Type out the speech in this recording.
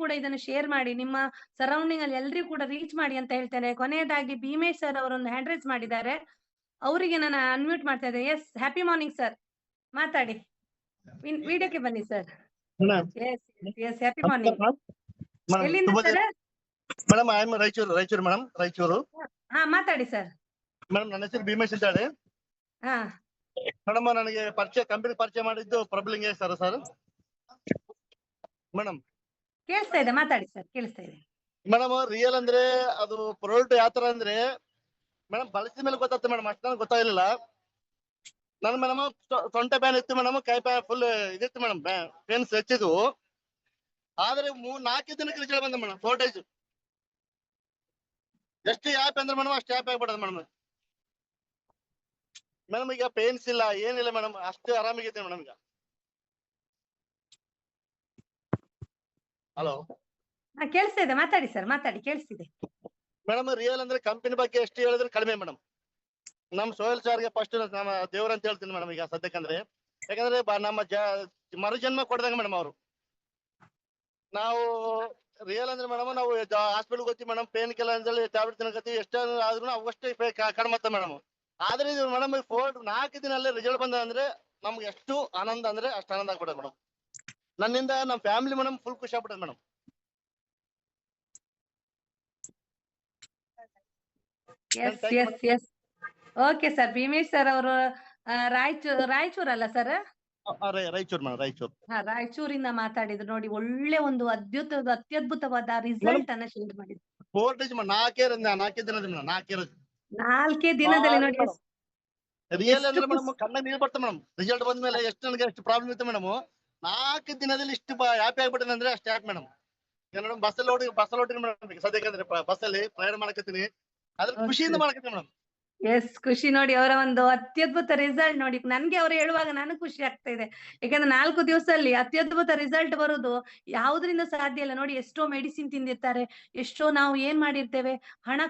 ಕೂಡ ಇದನ್ನು ಶೇರ್ ಮಾಡಿ, ನಿಮ್ಮ ಸರೌಂಡಿಂಗ್ ಅಲ್ಲಿ ಎಲ್ರಿಗೂ ಕೂಡ ರೀಚ್ ಮಾಡಿ ಅಂತ ಹೇಳ್ತೇನೆ. ಕೊನೆಯದಾಗಿ ಭೀಮೇಶ್ ಸರ್ ಅವರೊಂದು ಹ್ಯಾಂಡ್ ರೈಸ್ ಮಾಡಿದ್ದಾರೆ, ಅವರಿಗೆ ನಾನು ಅನ್ಮ್ಯೂಟ್ ಮಾಡ್ತಾ ಇದ್ದೇನೆ. ಎಸ್, ಹ್ಯಾಪಿ ಮಾರ್ನಿಂಗ್ ಸರ್, ಮಾತಾಡಿ. ವಿಡಿಯೋಕ್ಕೆ ಬನ್ನಿ sir. Yes yes, happy morning. ಎಲ್ಲಿಂದ sir? Madam I am Raichur madam, Raichur. ಹಾ, ಮಾತಾಡಿ ಸರ್. ಮೇಡಮ್ ನನ್ನ ಹೆಸರು ಭೀಮೇಶ್ ಅಂತ ಹೇಳಿ. ಹಾ ಮೇಡಮ್ ನನಗೆ ಕಂಪನಿ ಪರಿಚಯ ಮಾಡಿದ್ದು ಪ್ರಬಲಿಂಗ್ ಸರ್ ಮೇಡಮ್. ಕೇಳಿಸ್ತಾ ಇದೆ, ಮಾತಾಡಿ ಸರ್, ಕೇಳಿಸ್ತಾ ಇದೆ. ಮೇಡಮ್ ರಿಯಲ್ ಅಂದ್ರೆ ಅದು ಪ್ರಾಡಕ್ಟ್ ಯಾವ ತರ ಅಂದ್ರೆ ಮೇಡಮ್ ಬಳಸಿದ ಮೇಲೆ ಗೊತ್ತಾಗ್ತದೆ ಮೇಡಮ್, ಅಷ್ಟು ನನಗೆ ಗೊತ್ತಾಗಲಿಲ್ಲ. ನನ್ ಮೇಡಮ್ ಸೊಂಟ ಬ್ಯಾನ್ ಇತ್ತು ಮೇಡಮ್, ಕೈ ಫುಲ್ ಇದಿತ್ತು ಮೇಡಮ್, ಪೇನ್ಸ್ ಹೆಚ್ಚಿದ್ವು. ಆದ್ರೆ 4 ದಿನಕ್ಕೆ ರಿಸಲ್ಟ್ ಬಂದ ಮೇಡಮ್. 4 days ಎಷ್ಟು ಆ್ಯಪ್ ಅಂದ್ರೆ ಮೇಡಮ್ ಅಷ್ಟು ಆ್ಯಪ್ ಆಗ್ಬಿಡೋದು ಮೇಡಮ್. ಮೇಡಮ್ ಈಗ ಪೇನ್ಸ್ ಇಲ್ಲ, ಏನಿಲ್ಲ ಮೇಡಮ್, ಅಷ್ಟು ಆರಾಮಾಗೈತೆ ಮೇಡಮ್ ಈಗ. ಹಲೋ, ಕೇಳಿಸ್ತಾ ಇದೆ, ಮಾತಾಡಿ ಸರ್, ಮಾತಾಡಿ, ಕೇಳಿಸ್ತಿದೆ. ಮೇಡಮ್ ರಿಯಲ್ ಅಂದ್ರೆ ಕಂಪನಿ ಬಗ್ಗೆ ಎಷ್ಟು ಹೇಳಿದ್ರೆ ಕಡಿಮೆ ಮೇಡಮ್. ನಮ್ ಸೋಯಲ್ ಸಾರ್ಗೆ ಫಸ್ಟ್ ನಮ್ಮ ದೇವ್ರ ಅಂತ ಹೇಳ್ತೀನಿ ಮೇಡಮ್ ಈಗ ಸದ್ಯಕ್ಕಂದ್ರೆ. ಯಾಕಂದ್ರೆ ನಮ್ಮ ಮರುಜನ್ಮ ಕೊಡ್ದಂಗ ಮೇಡಮ್ ಅವರು. ನಾವು ರಿಯಲ್ ಅಂದ್ರೆ ಮೇಡಮ್ ನಾವು ಹಾಸ್ಪಿಟಲ್ ಹೋಗ್ತೀವಿ ಮೇಡಮ್, ಪೇನ್ ಕಿಲ್ಲರ್ ಟ್ಯಾಬ್ಲೆಟ್ ತಿನ್ನಕತ್ತೀವಿ, ಎಷ್ಟು ಆದ್ರೂ ಅವಷ್ಟೇ ಕಡಿಮೆ ಮೇಡಮ್. ಆದ್ರೆ ಇದು ಮೇಡಮ್ 4 ದಿನಲ್ಲೇ ರಿಸಲ್ಟ್ ಬಂದ ಅಂದ್ರೆ ನಮ್ಗೆ ಎಷ್ಟು ಆನಂದ ಅಂದ್ರೆ ಅಷ್ಟು ಆನಂದ ಆಗ್ಬಿಡುತ್ತೆ ಮೇಡಮ್. ನನ್ನಿಂದ ನಮ್ಮ ಫ್ಯಾಮಿಲಿ ಮೇಡಮ್ ಫುಲ್ ಖುಷಿ ಆಗ್ಬಿಡುತ್ತೆ madam. Okay sir. Bhimesh sir ಅವರು ರಾಯಚೂರ್ ಅಲ್ಲ ಸರ್? ರಾಯಚೂರು ಮೇಡಮ್, ರಾಯಚೂರು. ರಾಯಚೂರಿಂದ ಮಾತಾಡಿದ್ರು ನೋಡಿ. ಒಳ್ಳೆ ಒಂದು ಅತ್ಯದ್ಭುತವಾದ ರಿಸಲ್ಟ್ ಅನ್ನ ಶೇರ್ ಮಾಡಿದ್ರು. 4 days 4 ದಿನದ ಮೇಡಮ್, 4 ದಿನದಲ್ಲಿ ನೋಡಿ. ರಿಯಲ್ ಅಂದ್ರೆ ಮೇಡಮ್ ಕಣ್ಣಾಗ ನೀರು ಬರ್ತದೆ ಮೇಡಮ್. ರಿಸಲ್ಟ್ ಬಂದ್ಮೇಲೆ ಎಷ್ಟು ನನಗೆ ಎಷ್ಟು ಪ್ರಾಬ್ಲಮ್ ಇತ್ತು ಮೇಡಮ್. 4 ದಿನದಲ್ಲಿ ಇಷ್ಟು ಹ್ಯಾಪಿ ಆಗ್ಬಿಟ್ಟೆ ಅಂದ್ರೆ ಅಷ್ಟು ಹ್ಯಾಪಿ ಮೇಡಮ್. ಮೇಡಮ್ ಬಸ್ಸಲ್ಲಿ ಹೊಟ್ಟಿನಿ ಮೇಡಮ್ ಸದ್ಯಕ್ಕಂದ್ರೆ ಬಸ್ಸಲ್ಲಿ ಪ್ರಯಾಣ ಮಾಡಕತ್ತೀನಿ, ಅದ್ರ ಖುಷಿಯಿಂದ ಮಾಡಕತ್ತೀನಿ ಮೇಡಮ್. ಎಸ್, ಖುಷಿ ನೋಡಿ. ಅವರ ಒಂದು ಅತ್ಯದ್ಭುತ ರಿಸಲ್ಟ್ ನೋಡಿ. ನನ್ಗೆ ಅವ್ರು ಹೇಳುವಾಗ ನನಗೆ ಖುಷಿ ಆಗ್ತಾ ಇದೆ. ಯಾಕಂದ್ರೆ 4 ದಿವಸದಲ್ಲಿ ಅತ್ಯದ್ಭುತ ರಿಸಲ್ಟ್ ಬರುದು ಯಾವುದರಿಂದ ಸಾಧ್ಯ ಇಲ್ಲ ನೋಡಿ. ಎಷ್ಟೋ ಮೆಡಿಸಿನ್ ತಿಂದಿರ್ತಾರೆ, ಎಷ್ಟೋ ನಾವು ಏನ್ ಮಾಡಿರ್ತೇವೆ, ಹಣ